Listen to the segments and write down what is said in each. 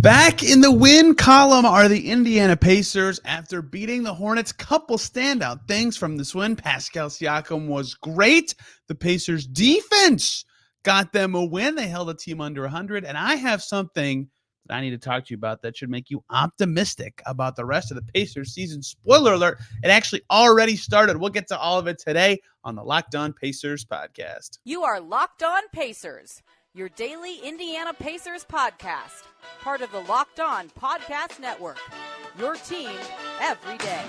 Back in the win column are the Indiana Pacers after beating the Hornets. Couple standout things from this win. Pascal Siakam was great. The Pacers defense got them a win. They held a team under 100. And I have something that I need to talk to you about that should make you optimistic about the rest of the Pacers season. Spoiler alert, it actually already started. We'll get to all of it today on the Locked On Pacers podcast. You are Locked On Pacers, your daily Indiana Pacers podcast. Part of the Locked On Podcast Network, your team every day.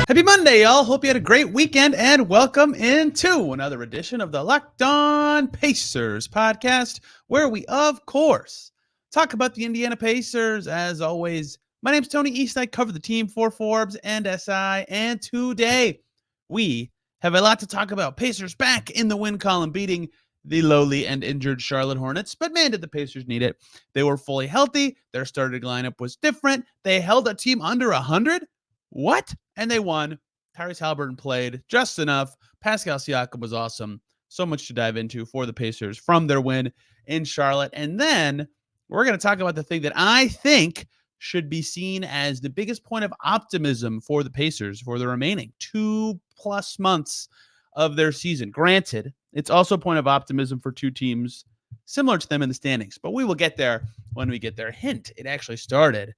Happy Monday, y'all. Hope you had a great weekend, and welcome into another edition of the Locked On Pacers podcast, where we, of course, talk about the Indiana Pacers. As always, my name's Tony East. I cover the team for Forbes and SI, and today we have a lot to talk about. Pacers back in the win column, beating the lowly and injured Charlotte Hornets. But man, did the Pacers need it. They were fully healthy. Their starting lineup was different. They held a team under 100. What? And they won. Tyrese Haliburton played just enough. Pascal Siakam was awesome. So much to dive into for the Pacers from their win in Charlotte. And then we're going to talk about the thing that I think should be seen as the biggest point of optimism for the Pacers for the remaining 2+ months of their season. Granted, it's also a point of optimism for two teams similar to them in the standings, but we will get there when we get there. Hint, it actually started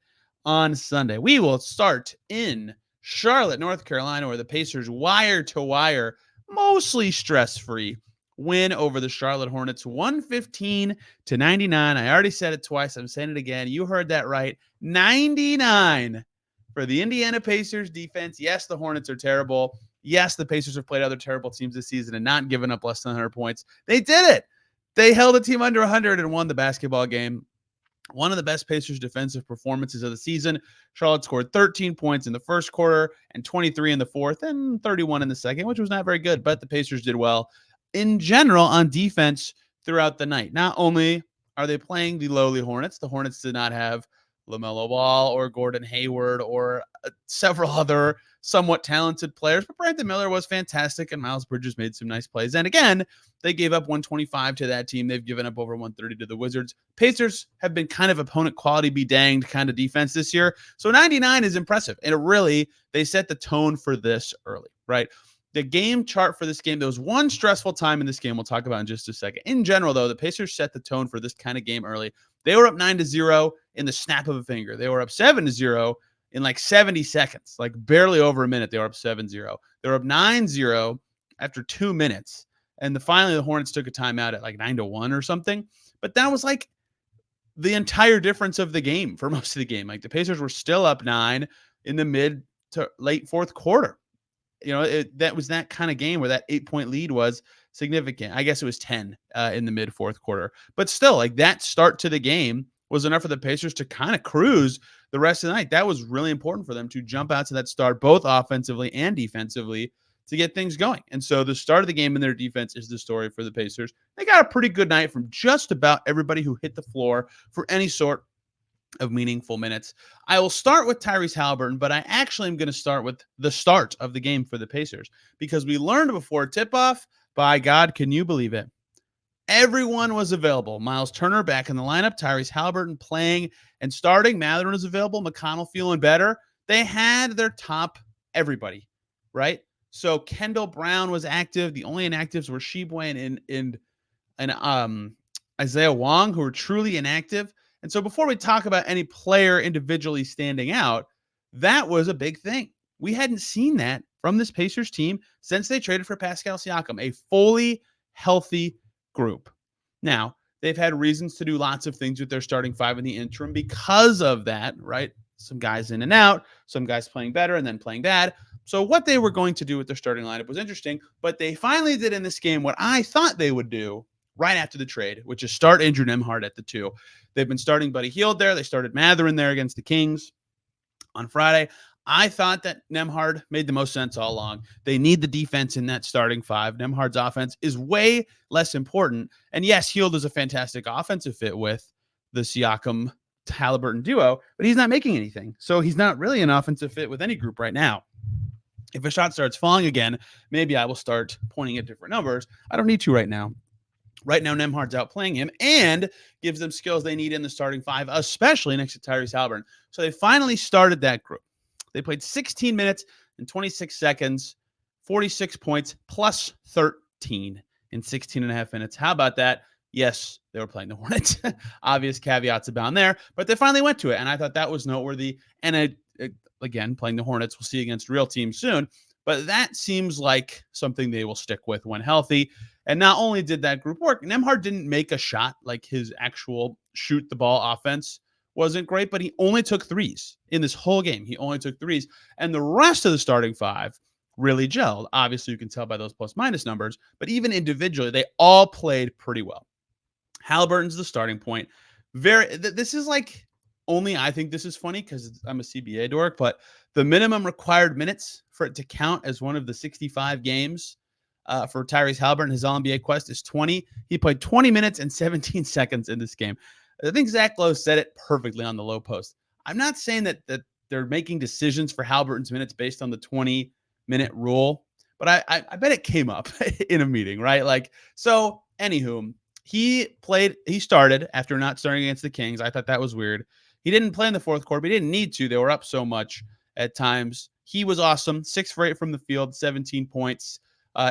on Sunday. We will start in Charlotte, North Carolina, where the Pacers wire-to-wire, mostly stress-free, win over the Charlotte Hornets 115-99. I already said it twice. I'm saying it again. You heard that right. 99 for the Indiana Pacers defense. Yes, the Hornets are terrible. Yes, the Pacers have played other terrible teams this season and not given up less than 100 points. They did it. They held a team under 100 and won the basketball game. One of the best Pacers defensive performances of the season. Charlotte scored 13 points in the first quarter and 23 in the fourth and 31 in the second, which was not very good, but the Pacers did well in general on defense throughout the night. Not only are they playing the lowly Hornets, the Hornets did not have LaMelo Ball or Gordon Hayward or several other somewhat talented players, but Brandon Miller was fantastic and Myles Bridges made some nice plays. And again, they gave up 125 to that team. They've given up over 130 to the Wizards. Pacers have been kind of opponent quality be danged kind of defense this year. So 99 is impressive. And they set the tone for this early, right? The game chart for this game, there was one stressful time in this game we'll talk about in just a second. In general, though, the Pacers set the tone for this kind of game early. They were up 9-0 in the snap of a finger. They were up 7-0 in like 70 seconds, like barely over a minute. They were up 7-0. They were up 9-0 after 2 minutes. And finally, the Hornets took a timeout at like 9-1 or something. But that was like the entire difference of the game for most of the game. Like the Pacers were still up 9 in the mid to late fourth quarter. You know, that was that kind of game where that 8-point lead was significant. I guess it was 10 in the mid fourth quarter. But still, like that start to the game was enough for the Pacers to kind of cruise the rest of the night. That was really important for them to jump out to that start, both offensively and defensively, to get things going. And so the start of the game in their defense is the story for the Pacers. They got a pretty good night from just about everybody who hit the floor for any sort of meaningful minutes. I will start with Tyrese Haliburton, but I actually am going to start with the start of the game for the Pacers because we learned before tip-off, by God, can you believe it? Everyone was available. Myles Turner back in the lineup, Tyrese Haliburton playing and starting. Mathurin was available, McConnell feeling better. They had their top everybody, right? So Kendall Brown was active. The only inactives were Sheboygan and Isaiah Wong, who were truly inactive. And so before we talk about any player individually standing out, that was a big thing. We hadn't seen that from this Pacers team since they traded for Pascal Siakam, a fully healthy group. Now, they've had reasons to do lots of things with their starting five in the interim because of that, right? Some guys in and out, some guys playing better and then playing bad. So what they were going to do with their starting lineup was interesting, but they finally did in this game what I thought they would do right after the trade, which is start Andrew Nembhard at the 2. They've been starting Buddy Hield there. They started Mathurin there against the Kings on Friday. I thought that Nembhard made the most sense all along. They need the defense in that starting 5. Nembhard's offense is way less important. And yes, Hield is a fantastic offensive fit with the Siakam Haliburton duo, but he's not making anything. So he's not really an offensive fit with any group right now. If a shot starts falling again, maybe I will start pointing at different numbers. I don't need to right now. Right now, Nembhard's outplaying him and gives them skills they need in the starting five, especially next to Tyrese Haliburton. So they finally started that group. They played 16 minutes and 26 seconds, 46 points, plus 13 in 16 and a half minutes. How about that? Yes, they were playing the Hornets. Obvious caveats abound there, but they finally went to it, and I thought that was noteworthy. And again, playing the Hornets, we'll see against real teams soon, but that seems like something they will stick with when healthy. And not only did that group work, Nembhard didn't make a shot, like his actual shoot the ball offense wasn't great, but he only took threes in this whole game. He only took threes. And the rest of the starting five really gelled. Obviously, you can tell by those plus minus numbers, but even individually, they all played pretty well. Haliburton's the starting point. This is like, only I think this is funny because I'm a CBA dork, but the minimum required minutes for it to count as one of the 65 games for Tyrese Haliburton, his All-NBA quest is 20. He played 20 minutes and 17 seconds in this game. I think Zach Lowe said it perfectly on the low post. I'm not saying that they're making decisions for Haliburton's minutes based on the 20-minute rule, but I bet it came up in a meeting, right? Like, so anywho, he started after not starting against the Kings. I thought that was weird. He didn't play in the fourth quarter, but he didn't need to. They were up so much at times. He was awesome. 6 for 8 from the field, 17 points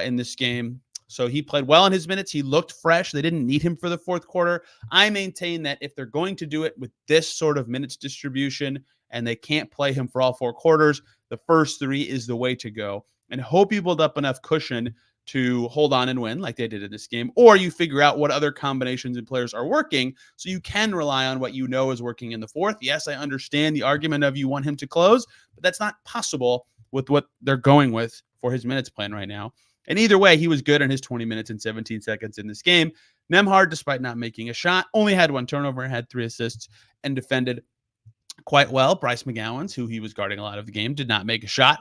in this game. So he played well in his minutes. He looked fresh. They didn't need him for the fourth quarter. I maintain that if they're going to do it with this sort of minutes distribution and they can't play him for all 4 quarters, the first 3 is the way to go. And hope you build up enough cushion to hold on and win like they did in this game, or you figure out what other combinations and players are working so you can rely on what you know is working in the fourth. Yes, I understand the argument of you want him to close, but that's not possible with what they're going with for his minutes plan right now. And either way, he was good in his 20 minutes and 17 seconds in this game. Nembhard, despite not making a shot, only had 1 turnover, had 3 assists, and defended quite well. Bryce McGowan's, who he was guarding a lot of the game, did not make a shot.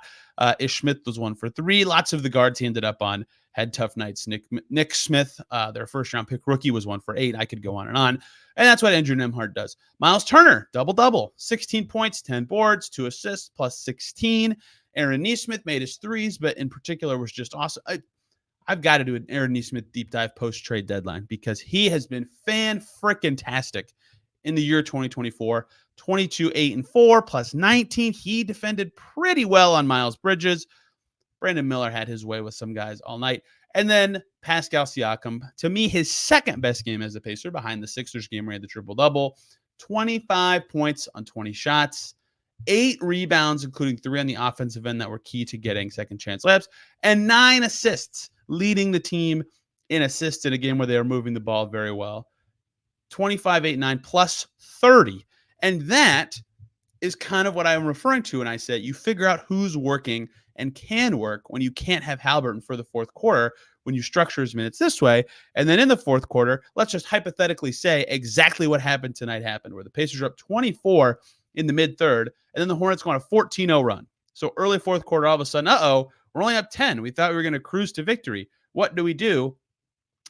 Ish Smith was 1 for 3. Lots of the guards he ended up on had tough nights. Nick Smith, their first-round pick rookie, was 1 for 8. I could go on. And that's what Andrew Nembhard does. Myles Turner, double-double. 16 points, 10 boards, 2 assists, plus 16. Aaron Nesmith made his threes, but in particular was just awesome. I've got to do an Aaron Nesmith deep dive post-trade deadline because he has been fan-frickin-tastic in the year 2024. 22, 8, and 4, plus 19. He defended pretty well on Miles Bridges. Brandon Miller had his way with some guys all night. And then Pascal Siakam, to me, his second best game as a Pacer behind the Sixers game where he had the triple-double. 25 points on 20 shots. 8 rebounds, including 3 on the offensive end that were key to getting second chance layups, and 9 assists, leading the team in assists in a game where they were moving the ball very well. 25, 8, 9, plus 30. And that is kind of what I'm referring to when I say you figure out who's working and can work when you can't have Haliburton for the fourth quarter, when you structure his minutes this way. And then in the fourth quarter, let's just hypothetically say exactly what happened tonight happened, where the Pacers are up 24 in the mid-third, and then the Hornets go on a 14-0 run. So early fourth quarter, all of a sudden, we're only up 10. We thought we were going to cruise to victory. What do we do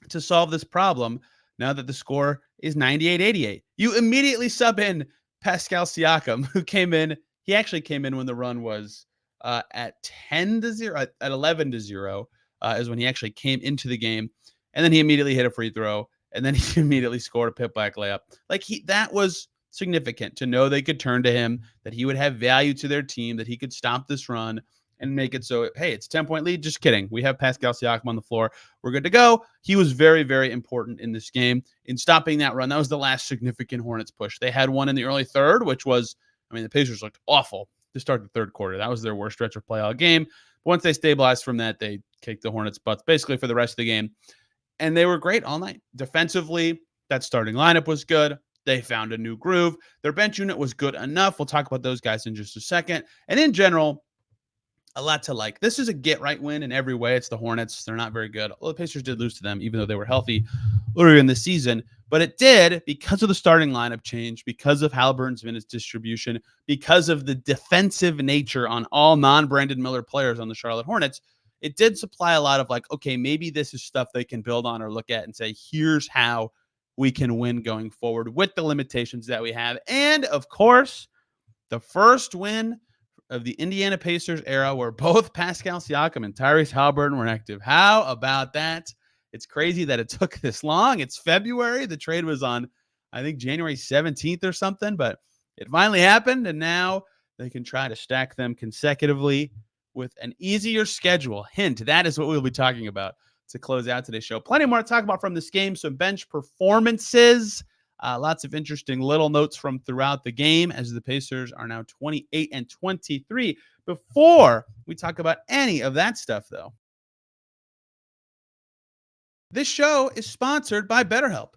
to solve this problem now that the score is 98-88? You immediately sub in Pascal Siakam, who came in. He actually came in when the run was at 10-0, at 11-0 is when he actually came into the game. And then he immediately hit a free throw, and then he immediately scored a put-back layup. That was significant to know they could turn to him, that he would have value to their team, that he could stop this run and make it so, hey, it's a 10-point lead. Just kidding. We have Pascal Siakam on the floor. We're good to go. He was very, very important in this game in stopping that run. That was the last significant Hornets push. They had one in the early third, which was, the Pacers looked awful to start the third quarter. That was their worst stretch of play all game. But once they stabilized from that, they kicked the Hornets' butts basically for the rest of the game. And they were great all night. Defensively, that starting lineup was good. They found a new groove. Their bench unit was good enough. We'll talk about those guys in just a second. And in general, a lot to like. This is a get-right win in every way. It's the Hornets. They're not very good. Well, the Pacers did lose to them, even though they were healthy earlier in the season. But it did because of the starting lineup change, because of Haliburton's minutes distribution, because of the defensive nature on all non-Brandon Miller players on the Charlotte Hornets. It did supply a lot of okay, maybe this is stuff they can build on or look at and say, here's how we can win going forward with the limitations that we have. And, of course, the first win of the Indiana Pacers era where both Pascal Siakam and Tyrese Haliburton were active. How about that? It's crazy that it took this long. It's February. The trade was on, I think, January 17th or something, but it finally happened, and now they can try to stack them consecutively with an easier schedule. Hint, that is what we'll be talking about to close out today's show. Plenty more to talk about from this game. Some bench performances, lots of interesting little notes from throughout the game as the Pacers are now 28-23. Before we talk about any of that stuff, though, this show is sponsored by BetterHelp.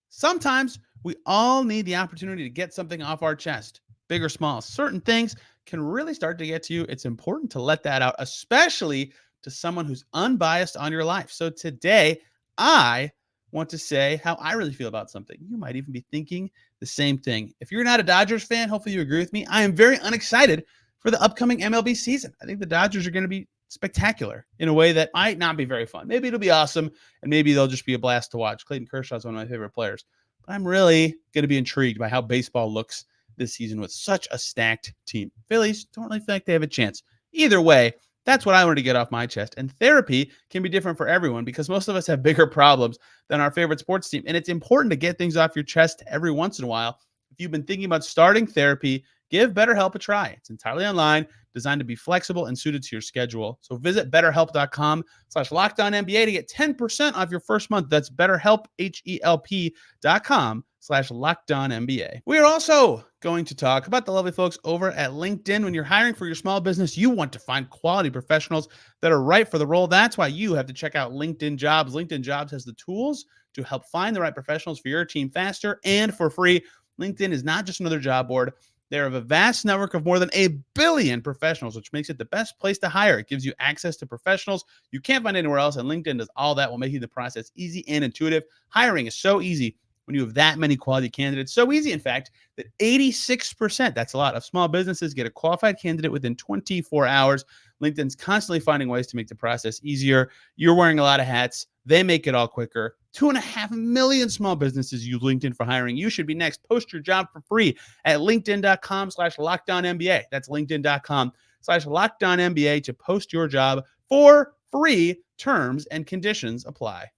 Sometimes we all need the opportunity to get something off our chest, big or small. Certain things can really start to get to you. It's important to let that out, especially to someone who's unbiased on your life. So today, I want to say how I really feel about something. You might even be thinking the same thing. If you're not a Dodgers fan, hopefully you agree with me. I am very unexcited for the upcoming MLB season. I think the Dodgers are going to be spectacular in a way that might not be very fun. Maybe it'll be awesome, and maybe they'll just be a blast to watch. Clayton Kershaw is one of my favorite players. But I'm really going to be intrigued by how baseball looks this season with such a stacked team. Phillies don't really feel like they have a chance. Either way, that's what I wanted to get off my chest. And therapy can be different for everyone because most of us have bigger problems than our favorite sports team. And it's important to get things off your chest every once in a while. If you've been thinking about starting therapy, give BetterHelp a try. It's entirely online, designed to be flexible and suited to your schedule. So visit BetterHelp.com/LockedOnNBA to get 10% off your first month. That's BetterHelp, HELP.com/LockedOnNBA. We are also going to talk about the lovely folks over at LinkedIn. When you're hiring for your small business, you want to find quality professionals that are right for the role. That's why you have to check out LinkedIn Jobs. LinkedIn Jobs has the tools to help find the right professionals for your team faster and for free. LinkedIn is not just another job board. They have a vast network of more than 1 billion professionals, which makes it the best place to hire. It gives you access to professionals you can't find anywhere else, and LinkedIn does all that while making the process easy and intuitive. Hiring is so easy when you have that many quality candidates. So easy, in fact, that 86%, that's a lot, of small businesses get a qualified candidate within 24 hours. LinkedIn's constantly finding ways to make the process easier. You're wearing a lot of hats. They make it all quicker. 2.5 million small businesses use LinkedIn for hiring. You should be next. Post your job for free at linkedin.com/LockedOnNBA. That's linkedin.com/LockedOnNBA to post your job for free. Terms and conditions apply.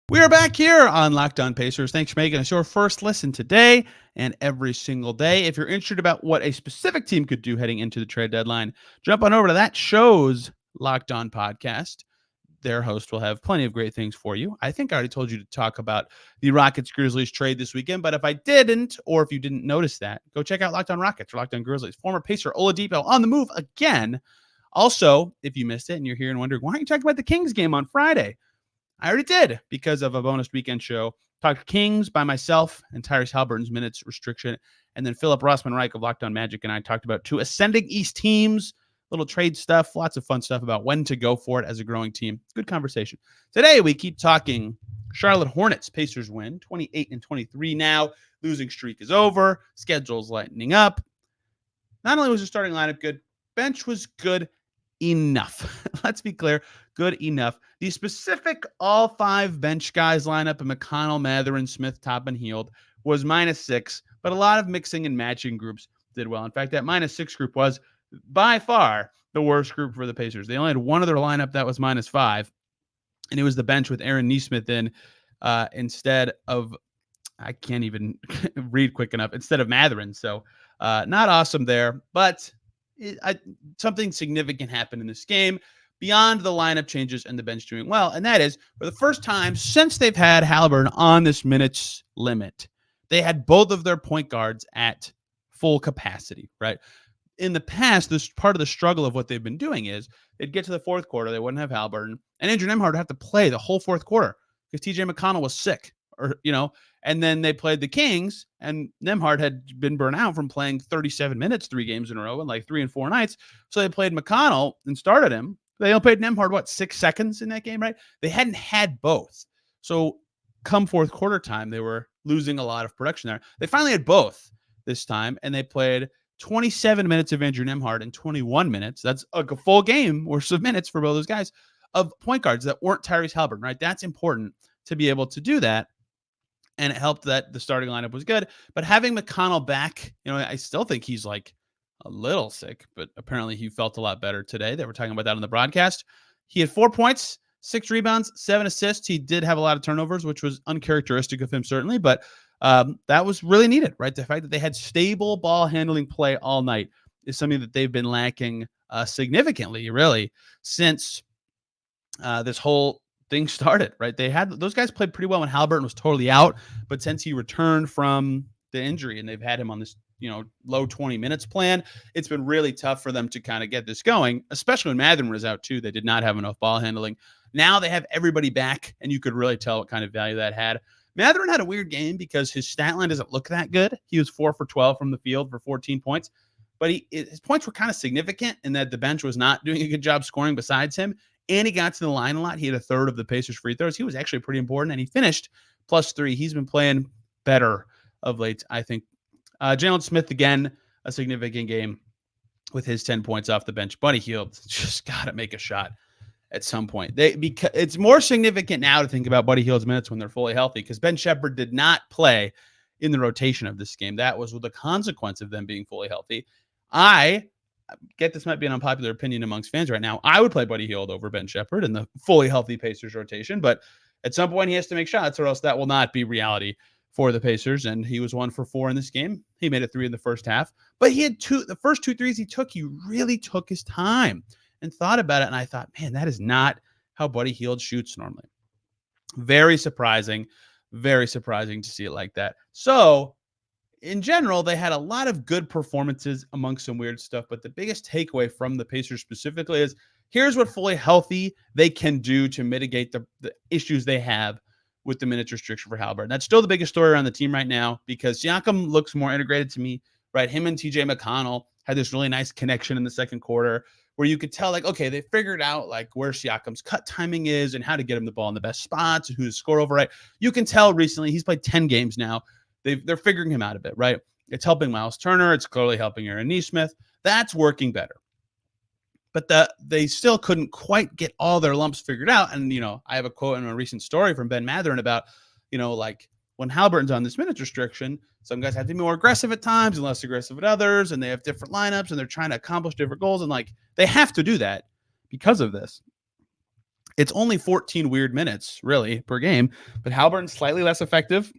We are back here on Locked On Pacers. Thanks for making us your first listen today and every single day. If you're interested about what a specific team could do heading into the trade deadline, jump on over to that show's Locked On podcast. Their host will have plenty of great things for you. I think I already told you to talk about the Rockets-Grizzlies trade this weekend, but if I didn't, or if you didn't notice that, go check out Locked On Rockets or Locked On Grizzlies. Former Pacer Oladipo on the move again. Also, if you missed it and you're here and wondering, why aren't you talking about the Kings game on Friday? I already did because of a bonus weekend show. Talked Kings by myself and Tyrese Haliburton's minutes restriction. And then Philip Rossman-Reich of Locked On Magic and I talked about 2 ascending East teams, little trade stuff, lots of fun stuff about when to go for it as a growing team. Good conversation. Today, we keep talking Charlotte Hornets. Pacers win 28-23 now. Losing streak is over. Schedule's lightening up. Not only was the starting lineup good, bench was good enough. Let's be clear, good enough. The specific all 5 bench guys lineup of McConnell, Mathurin, Smith, Toppin, Hield was -6, but a lot of mixing and matching groups did well. In fact, that -6 group was by far the worst group for the Pacers. They only had one other lineup that was -5, and it was the bench with Aaron Nesmith in instead of, I can't even read quick enough, instead of Mathurin. So not awesome there, but something significant happened in this game beyond the lineup changes and the bench doing well, and that is, for the first time since they've had Haliburton on this minutes limit, they had both of their point guards at full capacity, right? In the past, this part of the struggle of what they've been doing is they'd get to the fourth quarter, they wouldn't have Haliburton, and Andrew Nembhard would have to play the whole fourth quarter because TJ McConnell was sick, and then they played the Kings, and Nembhard had been burnt out from playing 37 minutes 3 games in a row and like 3 and 4 nights. So they played McConnell and started him. They only played Nembhard, 6 seconds in that game, right? They hadn't had both. So come fourth quarter time, they were losing a lot of production there. They finally had both this time, and they played 27 minutes of Andrew Nembhard and 21 minutes. That's a full game worth of minutes for both those guys of point guards that weren't Tyrese Haliburton, right? That's important to be able to do that. and it helped that the starting lineup was good. But having McConnell back, I still think he's like a little sick, but apparently he felt a lot better today. They were talking about that on the broadcast. He had 4 points, 6 rebounds, 7 assists. He did have a lot of turnovers, which was uncharacteristic of him, certainly, but that was really needed, right? The fact that they had stable ball handling play all night is something that they've been lacking significantly, really, since this whole thing started, right? Those guys played pretty well when Haliburton was totally out, but since he returned from the injury and they've had him on this, low 20 minutes plan, it's been really tough for them to kind of get this going, especially when Mathurin was out too. They did not have enough ball handling. Now they have everybody back, and you could really tell what kind of value that had. Mathurin had a weird game because his stat line doesn't look that good. He was 4 for 12 from the field for 14 points, but his points were kind of significant in that the bench was not doing a good job scoring besides him. And he got to the line a lot. He had a third of the Pacers' free throws. He was actually pretty important, and he finished +3. He's been playing better of late, I think. Jalen Smith, again, a significant game with his 10 points off the bench. Buddy Hield just got to make a shot at some point. Because it's more significant now to think about Buddy Hield's minutes when they're fully healthy, because Ben Shepherd did not play in the rotation of this game. That was the consequence of them being fully healthy. I get this might be an unpopular opinion amongst fans right now. I would play Buddy Hield over Ben Shepherd in the fully healthy Pacers rotation, but at some point he has to make shots, or else that will not be reality for the Pacers. And he was 1 for 4 in this game. He made it 3 in the first half, but he had the first 2 threes he really took his time and thought about it. And I thought, man, that is not how Buddy Hield shoots normally. Very surprising to see it like that. So in general, they had a lot of good performances amongst some weird stuff, but the biggest takeaway from the Pacers specifically is here's what fully healthy they can do to mitigate the issues they have with the minutes restriction for Haliburton. That's still the biggest story around the team right now, because Siakam looks more integrated to me, right? Him and TJ McConnell had this really nice connection in the second quarter where you could tell, like, okay, they figured out like where Siakam's cut timing is and how to get him the ball in the best spots and who to score over, right? You can tell recently he's played 10 games now. They're figuring him out a bit, right? It's helping Myles Turner. It's clearly helping Aaron Nesmith. That's working better. But they still couldn't quite get all their lumps figured out. And, I have a quote in a recent story from Ben Mathurin about, like when Haliburton's on this minutes restriction, some guys have to be more aggressive at times and less aggressive at others. And they have different lineups and they're trying to accomplish different goals. And like, they have to do that because of this. It's only 14 weird minutes really per game, but Haliburton's slightly less effective.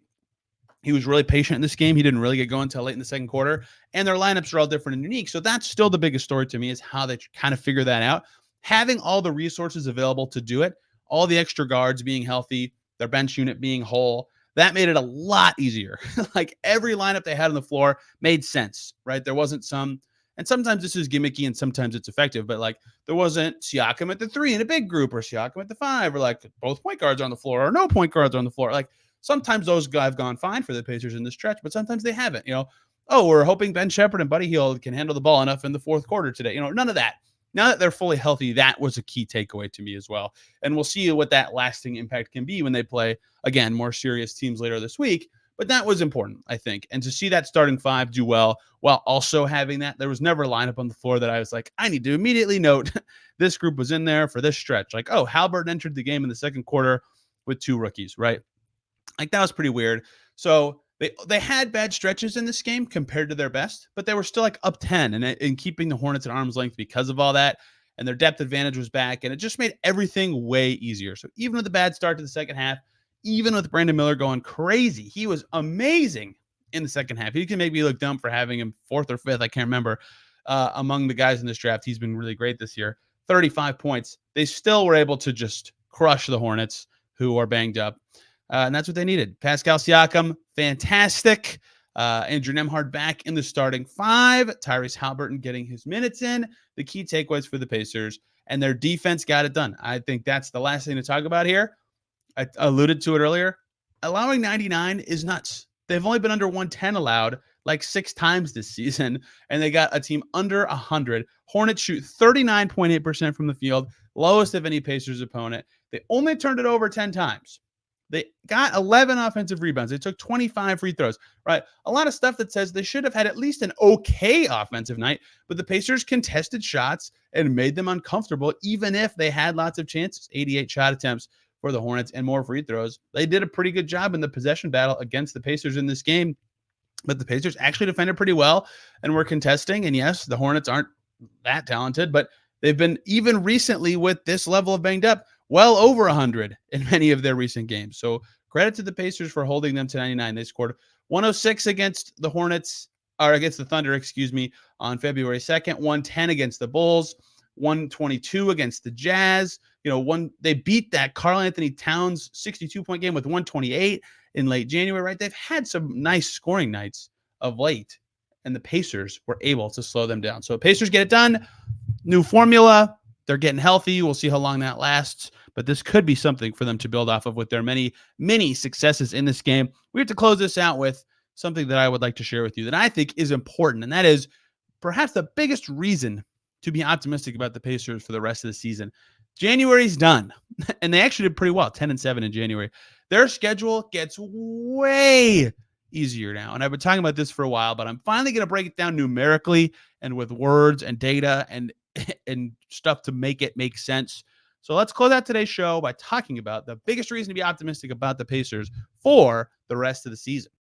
He was really patient in this game. He didn't really get going until late in the second quarter. And their lineups are all different and unique. So that's still the biggest story to me, is how they kind of figure that out. Having all the resources available to do it, all the extra guards being healthy, their bench unit being whole, that made it a lot easier. Like every lineup they had on the floor made sense, right? There wasn't and sometimes this is gimmicky and sometimes it's effective, but like there wasn't Siakam at the 3 in a big group, or Siakam at the 5, or like both point guards on the floor, or no point guards on the floor. Like, sometimes those guys have gone fine for the Pacers in this stretch, but sometimes they haven't. We're hoping Ben Shepherd and Buddy Hield can handle the ball enough in the fourth quarter today. None of that. Now that they're fully healthy, that was a key takeaway to me as well. And we'll see what that lasting impact can be when they play, again, more serious teams later this week. But that was important, I think. And to see that starting 5 do well while also having that, there was never a lineup on the floor that I was like, I need to immediately note this group was in there for this stretch. Like, Haliburton entered the game in the second quarter with 2 rookies, right? Like, that was pretty weird. So they had bad stretches in this game compared to their best, but they were still like up 10 and keeping the Hornets at arm's length because of all that. And their depth advantage was back, and it just made everything way easier. So even with the bad start to the second half, even with Brandon Miller going crazy, he was amazing in the second half. He can make me look dumb for having him 4th or 5th. I can't remember. Among the guys in this draft, he's been really great this year. 35 points. They still were able to just crush the Hornets, who are banged up. And that's what they needed. Pascal Siakam, fantastic. Andrew Nembhard back in the starting 5. Tyrese Haliburton getting his minutes in. The key takeaways for the Pacers, and their defense got it done. I think that's the last thing to talk about here. I alluded to it earlier. Allowing 99 is nuts. They've only been under 110 allowed like 6 times this season, and they got a team under 100. Hornets shoot 39.8% from the field, lowest of any Pacers opponent. They only turned it over 10 times. They got 11 offensive rebounds. They took 25 free throws, right? A lot of stuff that says they should have had at least an okay offensive night, but the Pacers contested shots and made them uncomfortable, even if they had lots of chances. 88 shot attempts for the Hornets and more free throws. They did a pretty good job in the possession battle against the Pacers in this game, but the Pacers actually defended pretty well and were contesting. And yes, the Hornets aren't that talented, but they've been, even recently with this level of banged up, well over 100 in many of their recent games. So credit to the Pacers for holding them to 99. They scored 106 against the Hornets, or against the Thunder, on February 2nd, 110 against the Bulls, 122 against the Jazz. They beat that Karl Anthony Towns 62-point game with 128 in late January, right? They've had some nice scoring nights of late, and the Pacers were able to slow them down. So Pacers get it done. New formula. They're getting healthy. We'll see how long that lasts, but this could be something for them to build off of with their many, many successes in this game. We have to close this out with something that I would like to share with you that I think is important, and that is perhaps the biggest reason to be optimistic about the Pacers for the rest of the season. January's done, and they actually did pretty well, 10-7 in January. Their schedule gets way easier now, and I've been talking about this for a while, but I'm finally going to break it down numerically and with words and data and stuff to make it make sense. So let's close out today's show by talking about the biggest reason to be optimistic about the Pacers for the rest of the season.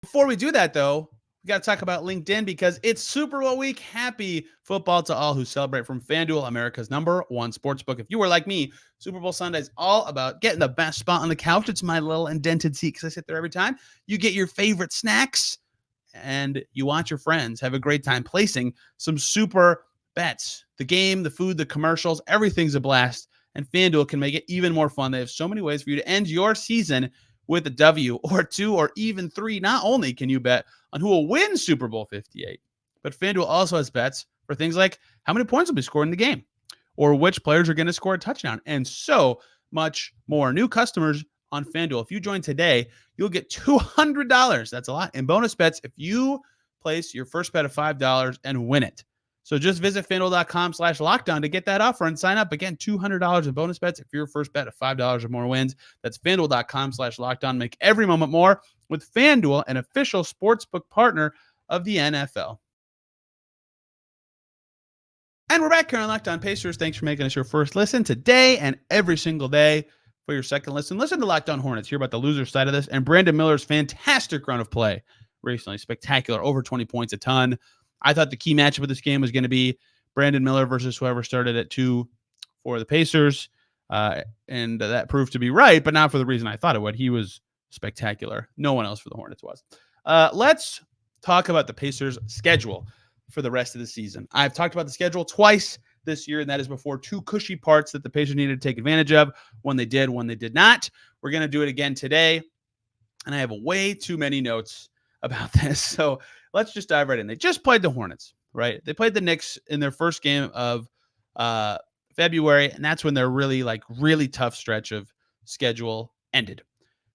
Before we do that, though, we got to talk about LinkedIn because it's Super Bowl week. Happy football to all who celebrate from FanDuel, America's #1 sportsbook. If you were like me, Super Bowl Sunday is all about getting the best spot on the couch. It's my little indented seat because I sit there every time. You get your favorite snacks and you watch your friends have a great time placing some super bets. The game, the food, the commercials, everything's a blast. And FanDuel can make it even more fun. They have so many ways for you to end your season with a W or 2 or even 3. Not only can you bet on who will win Super Bowl 58, but FanDuel also has bets for things like how many points will be scored in the game or which players are going to score a touchdown and so much more. New customers on FanDuel, if you join today, you'll get $200. That's a lot in bonus bets if you place your first bet of $5 and win it. So just visit FanDuel.com/lockdown to get that offer and sign up. Again, $200 in bonus bets if your first bet of $5 or more wins. That's FanDuel.com/lockdown. Make every moment more with FanDuel, an official sportsbook partner of the NFL. And we're back here on Locked On Pacers. Thanks for making us your first listen today and every single day. For your second listen to Locked On Hornets. Hear about the loser side of this and Brandon Miller's fantastic run of play recently. Spectacular, over 20 points a ton. I thought the key matchup of this game was going to be Brandon Miller versus whoever started at 2 for the Pacers. And that proved to be right, but not for the reason I thought it would. He was spectacular. No one else for the Hornets was. Let's talk about the Pacers' schedule for the rest of the season. I've talked about the schedule twice this year, and that is before 2 cushy parts that the Pacers needed to take advantage of. When they did, when they did not. We're going to do it again today, and I have way too many notes about this. So let's just dive right in. They just played the Hornets, right? They played the Knicks in their first game of February, and that's when their really tough stretch of schedule ended.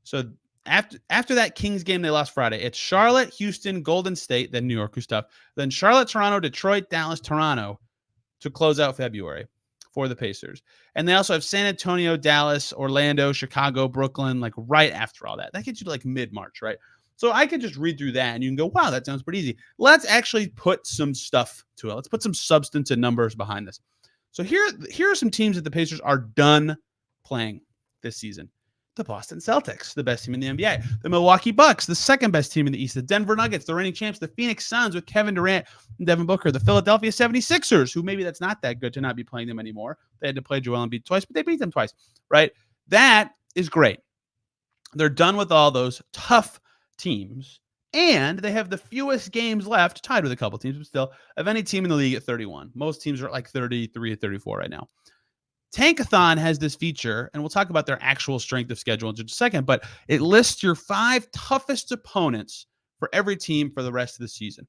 So after that Kings game they lost Friday, it's Charlotte, Houston, Golden State, then New York, who's tough. Then Charlotte, Toronto, Detroit, Dallas, Toronto to close out February for the Pacers. And they also have San Antonio, Dallas, Orlando, Chicago, Brooklyn, right after all that. That gets you to mid-March, right? So I could just read through that and you can go, wow, that sounds pretty easy. Let's actually put some stuff to it. Let's put some substance and numbers behind this. So here are some teams that the Pacers are done playing this season. The Boston Celtics, the best team in the NBA. The Milwaukee Bucks, the second best team in the East. The Denver Nuggets, the reigning champs. The Phoenix Suns with Kevin Durant and Devin Booker. The Philadelphia 76ers, who maybe that's not that good to not be playing them anymore. They had to play Joel Embiid twice, but they beat them twice, right? That is great. They're done with all those tough teams, and they have the fewest games left, tied with a couple teams, but still, of any team in the league at 31. Most teams are at 33 or 34 right now. Tankathon has this feature, and we'll talk about their actual strength of schedule in just a second, but it lists your 5 toughest opponents for every team for the rest of the season.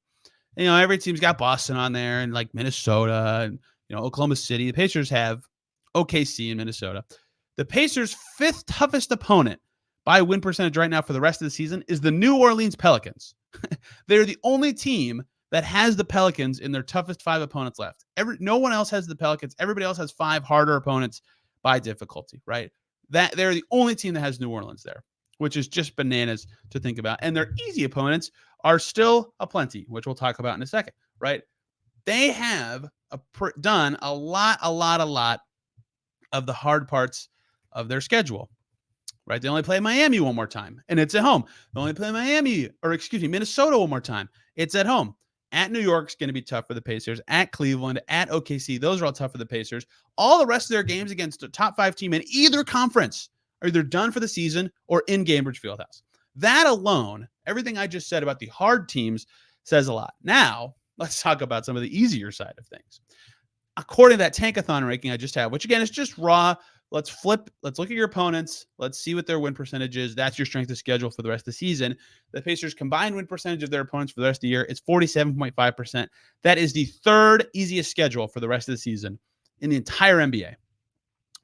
And, every team's got Boston on there and Minnesota and, Oklahoma City. The Pacers have OKC in Minnesota. The Pacers' 5th toughest opponent by win percentage right now for the rest of the season is the New Orleans Pelicans. They're the only team that has the Pelicans in their toughest 5 opponents left. No one else has the Pelicans. Everybody else has 5 harder opponents by difficulty, right? They're the only team that has New Orleans there, which is just bananas to think about. And their easy opponents are still aplenty, which we'll talk about in a second, right? They have done a lot of the hard parts of their schedule, right? They only play Miami one more time, and it's at home. They only play Minnesota one more time. It's at home. At New York is going to be tough for the Pacers. At Cleveland, at OKC, those are all tough for the Pacers. All the rest of their games against a top 5 team in either conference are either done for the season or in Gainbridge Fieldhouse. That alone, everything I just said about the hard teams says a lot. Now, let's talk about some of the easier side of things. According to that Tankathon ranking I just had, which again is just raw, let's look at your opponents. Let's see what their win percentage is. That's your strength of schedule for the rest of the season. The Pacers' combined win percentage of their opponents for the rest of the year is 47.5%. That is the third easiest schedule for the rest of the season in the entire NBA,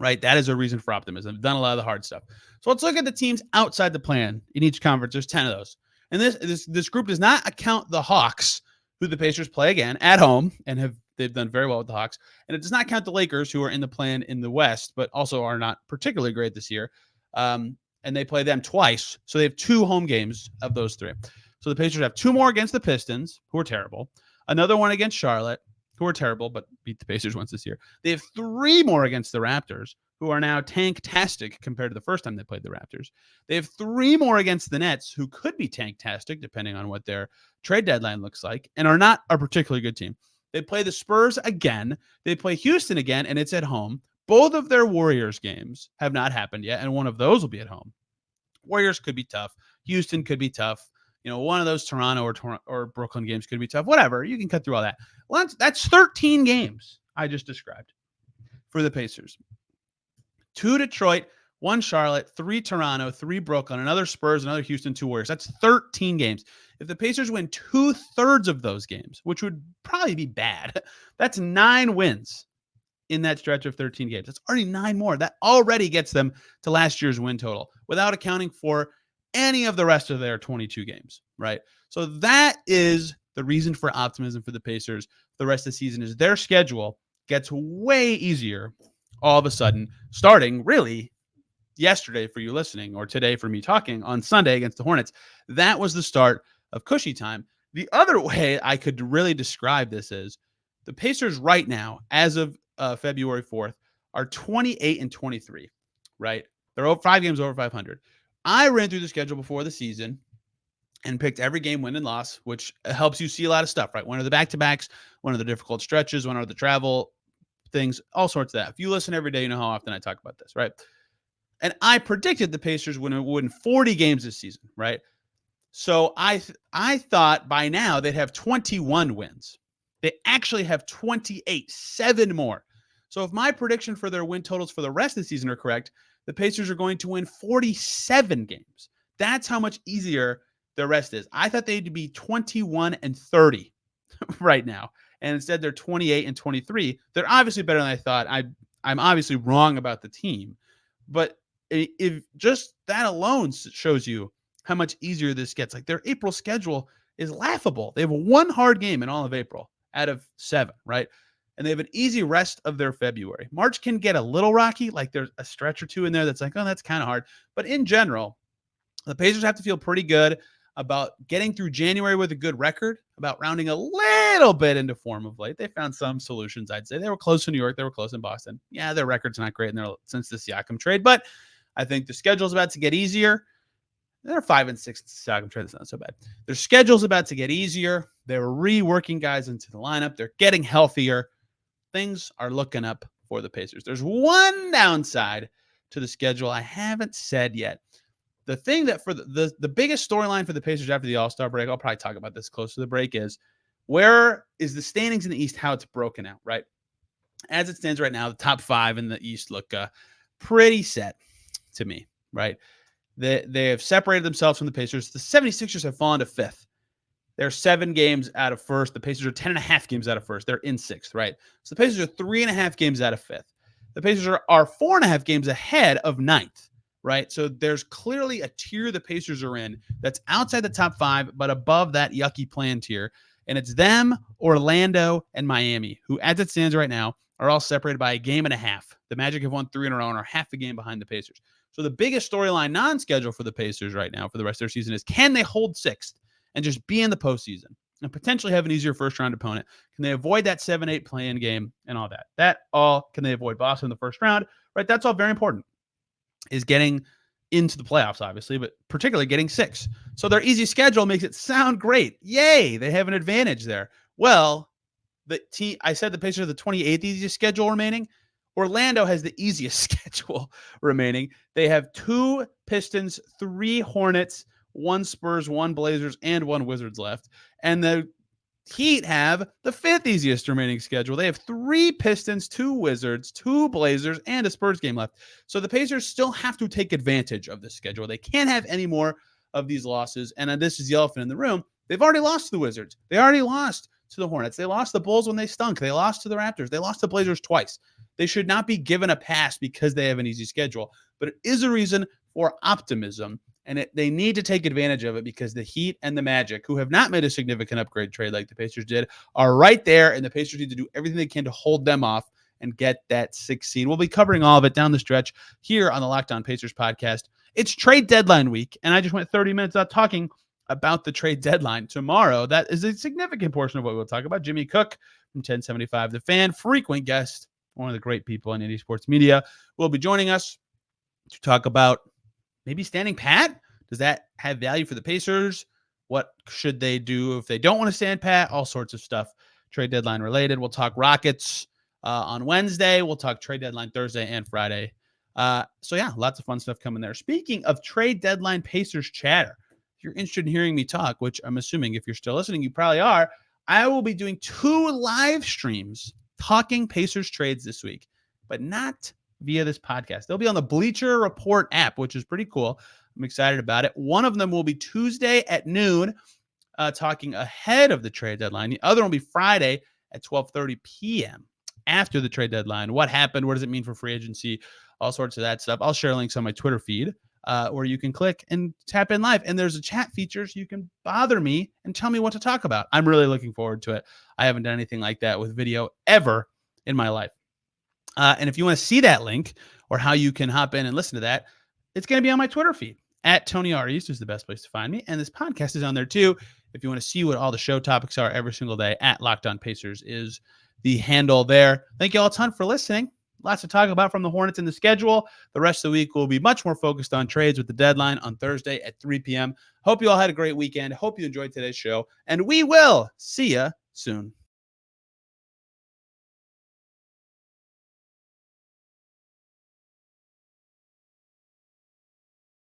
right? That is a reason for optimism. They've done a lot of the hard stuff. So let's look at the teams outside the plan in each conference. There's 10 of those. And this group does not account the Hawks, who the Pacers play again at home and they've done very well with the Hawks. And it does not count the Lakers, who are in the plan in the West, but also are not particularly great this year. And they play them twice. So they have 2 home games of those 3. So the Pacers have 2 more against the Pistons, who are terrible. Another one against Charlotte, who are terrible, but beat the Pacers once this year. They have 3 more against the Raptors, who are now tank-tastic compared to the first time they played the Raptors. They have 3 more against the Nets, who could be tank-tastic, depending on what their trade deadline looks like, and are not a particularly good team. They play the Spurs again. They play Houston again, and it's at home. Both of their Warriors games have not happened yet, and one of those will be at home. Warriors could be tough. Houston could be tough. One of those Toronto or Brooklyn games could be tough. Whatever. You can cut through all that. Well, that's 13 games I just described for the Pacers. 2 Detroit, 1 Charlotte, 3 Toronto, 3 Brooklyn, another Spurs, another Houston, 2 Warriors. That's 13 games. If the Pacers win 2/3 of those games, which would probably be bad, that's 9 wins in that stretch of 13 games. That's already 9 more. That already gets them to last year's win total without accounting for any of the rest of their 22 games, right? So that is the reason for optimism for the Pacers the rest of the season is their schedule gets way easier all of a sudden, starting really yesterday for you listening or today for me talking on Sunday against the Hornets. That was the start of cushy time. The other way I could really describe this is the Pacers right now, as of February 4th, are 28-23, right? They're 5 games over 500. I ran through the schedule before the season and picked every game win and loss, which helps you see a lot of stuff, right? When are the back-to-backs? When are the difficult stretches? When are the travel things? All sorts of that. If you listen every day, you know how often I talk about this, right? And I predicted the Pacers would win 40 games this season, right? So I thought by now they'd have 21 wins. They actually have 28, 7 more. So if my prediction for their win totals for the rest of the season are correct, the Pacers are going to win 47 games. That's how much easier the rest is. I thought they'd be 21-30 right now. And instead they're 28-23. They're obviously better than I thought. I'm obviously wrong about the team. But if just that alone shows you how much easier this gets. Like their April schedule is laughable. They have 1 hard game in all of April out of 7, right? And they have an easy rest of their February. March can get a little rocky. Like there's a stretch or 2 in there that's like, oh, that's kind of hard. But in general, the Pacers have to feel pretty good about getting through January with a good record, about rounding a little bit into form of late. They found some solutions, I'd say. They were close in New York. They were close in Boston. Yeah, their record's not great since the Siakam trade, but I think the schedule's about to get easier. They're 5-6 Siakam trade. That's not so bad. Their schedule's about to get easier. They're reworking guys into the lineup. They're getting healthier. Things are looking up for the Pacers. There's one downside to the schedule I haven't said yet. The thing that for the biggest storyline for the Pacers after the All-Star break, I'll probably talk about this close to the break, is where is the standings in the East, how it's broken out, right? As it stands right now, the top 5 in the East look pretty set to me, right? They have separated themselves from the Pacers. The 76ers have fallen to 5th. They're 7 games out of 1st. The Pacers are 10.5 games out of 1st. They're in 6th, right? So the Pacers are 3.5 games out of 5th. The Pacers are 4.5 games ahead of 9th, right? So there's clearly a tier the Pacers are in that's outside the top 5, but above that yucky plan tier. And it's them, Orlando, and Miami, who, as it stands right now, are all separated by 1.5 games. The Magic have won 3 in a row and are half a game behind the Pacers. So the biggest storyline non-schedule for the Pacers right now for the rest of their season is, can they hold 6th and just be in the postseason? and potentially have an easier first-round opponent? Can they avoid that 7-8 play-in game and all that? That all, can they avoid Boston in the first round? Right, that's all very important, is getting into the playoffs, obviously, but particularly getting 6. So their easy schedule makes it sound great. Yay, they have an advantage there. Well, I said the Pacers are the 28th easiest schedule remaining. Orlando has the easiest schedule remaining. They have 2 Pistons, 3 Hornets, 1 Spurs, 1 Blazers, and 1 Wizards left. And the Heat have the 5th easiest remaining schedule. They have 3 Pistons, 2 Wizards, 2 Blazers, and a Spurs game left. So the Pacers still have to take advantage of this schedule. They can't have any more of these losses. And this is the elephant in the room. They've already lost to the Wizards. They already lost to the Hornets. They lost the Bulls when they stunk. They lost to the Raptors. They lost to Blazers twice. They should not be given a pass because they have an easy schedule. But it is a reason for optimism. And they need to take advantage of it because the Heat and the Magic, who have not made a significant upgrade trade like the Pacers did, are right there, and the Pacers need to do everything they can to hold them off and get that 6th seed. We'll be covering all of it down the stretch here on the Locked On Pacers podcast. It's trade deadline week, and I just went 30 minutes out talking about the trade deadline. Tomorrow, that is a significant portion of what we'll talk about. Jimmy Cook from 1075 The Fan, frequent guest, one of the great people in indie sports media, will be joining us to talk about maybe standing pat. Does that have value for the Pacers? What should they do if they don't want to stand pat? All sorts of stuff trade deadline related. We'll talk Rockets on Wednesday. We'll talk trade deadline Thursday and Friday. So yeah, lots of fun stuff coming there. Speaking of trade deadline Pacers chatter, if you're interested in hearing me talk, which I'm assuming if you're still listening, you probably are, I will be doing 2 live streams talking Pacers trades this week, but not via this podcast. They'll be on the Bleacher Report app, which is pretty cool. I'm excited about it. One of them will be Tuesday at noon, talking ahead of the trade deadline. The other will be Friday at 12:30 p.m. after the trade deadline. What happened? What does it mean for free agency? All sorts of that stuff. I'll share links on my Twitter feed where you can click and tap in live. And there's a chat feature so you can bother me and tell me what to talk about. I'm really looking forward to it. I haven't done anything like that with video ever in my life. And if you want to see that link or how you can hop in and listen to that, it's going to be on my Twitter feed. At Tony R. East is the best place to find me. And this podcast is on there too. If you want to see what all the show topics are every single day, at Locked On Pacers is the handle there. Thank you all a ton for listening. Lots to talk about from the Hornets in the schedule. The rest of the week will be much more focused on trades with the deadline on Thursday at 3 p.m. Hope you all had a great weekend. Hope you enjoyed today's show. And we will see you soon.